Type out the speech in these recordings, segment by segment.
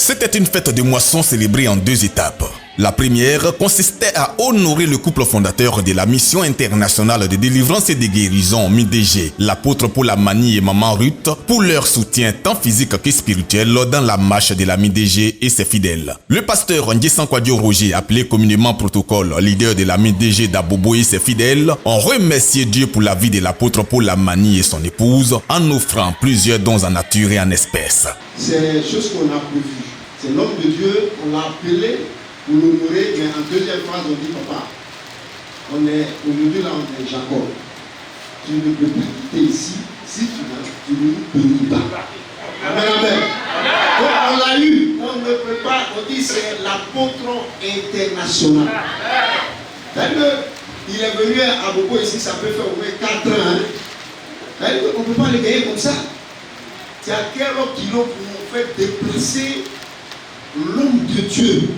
C'était une fête de moisson célébrée en 2 étapes. La première consistait à honorer le couple fondateur de la mission internationale de délivrance et de guérison MIDG, l'apôtre Paul Amani et maman Ruth, pour leur soutien tant physique que spirituel dans la marche de la MIDG et ses fidèles. Le pasteur Ndjessan Kwadio Roger, appelé communément Protocole, leader de la MIDG d'Abobo et ses fidèles, ont remercié Dieu pour la vie de l'apôtre Paul Amani et son épouse en offrant plusieurs dons en nature et en espèces. C'est des choses qu'on a prévues. C'est l'homme de Dieu, on l'a appelé pour l'honorer, mais en deuxième phrase, on dit, papa, aujourd'hui là, on est Jacob. Tu ne peux pas quitter ici si tu ne bénis pas. Amen, amen. Donc, on l'a eu, on ne peut pas, on dit c'est l'apôtre international. D'ailleurs, il est venu à Bobo ici, ça peut faire au moins 4 ans. D'ailleurs, on ne peut pas les gagner comme ça. C'est à quel kilo pour nous faire déplacer l'homme de Dieu.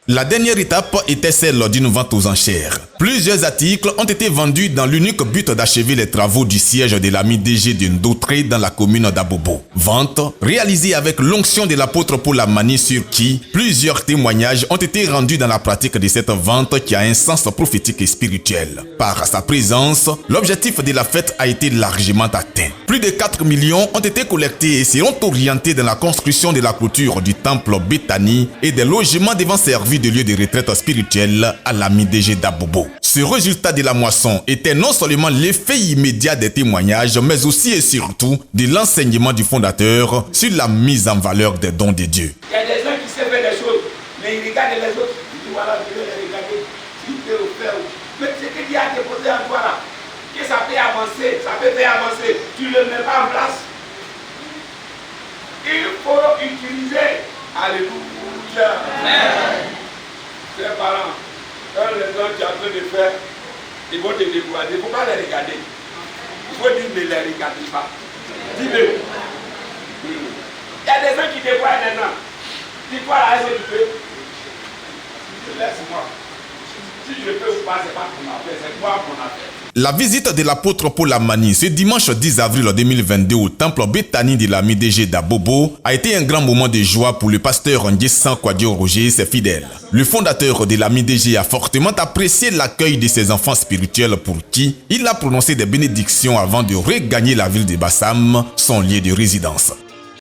La dernière étape était celle d'une vente aux enchères. Plusieurs articles ont été vendus dans l'unique but d'achever les travaux du siège de la MIDG de Ndotré dans la commune d'Abobo. Vente réalisée avec l'onction de l'apôtre Paul Amani sur qui plusieurs témoignages ont été rendus dans la pratique de cette vente qui a un sens prophétique et spirituel. Par sa présence, l'objectif de la fête a été largement atteint. Plus de 4 millions ont été collectés et seront orientés dans la construction de la clôture du temple Bethany et des logements devant servir de lieu de retraite spirituelle à la MIDG d'Abobo. Ce résultat de la moisson était non seulement l'effet immédiat des témoignages, mais aussi et surtout de l'enseignement du fondateur sur la mise en valeur des dons de Dieu. Il y a des gens qui savent faire des choses, mais ils regardent les autres. Ils disent voilà, je vais les regarder. Si je peux faire. Mais ce que Dieu a déposé en toi là, que ça peut avancer, ça peut faire avancer. Tu ne le mets pas en place. Il faut utiliser. Alléluia. Amen. Chers parents, quand les gens tu es en train de faire, ils vont te décourager. Il ne faut pas les regarder. Il faut dire ne les regardez pas. Dis-le. Il y a des gens qui découragent les gens. Dis-toi là, est-ce que tu peux? Laisse-moi. Si je peux ou pas, ce n'est pas mon affaire, c'est moi mon affaire. La visite de l'apôtre Paul Amani ce dimanche 10 avril 2022 au temple Bethany de la MIDG d'Abobo a été un grand moment de joie pour le pasteur Ndjessan Kwadio Roger et ses fidèles. Le fondateur de la MIDG a fortement apprécié l'accueil de ses enfants spirituels pour qui il a prononcé des bénédictions avant de regagner la ville de Bassam, son lieu de résidence.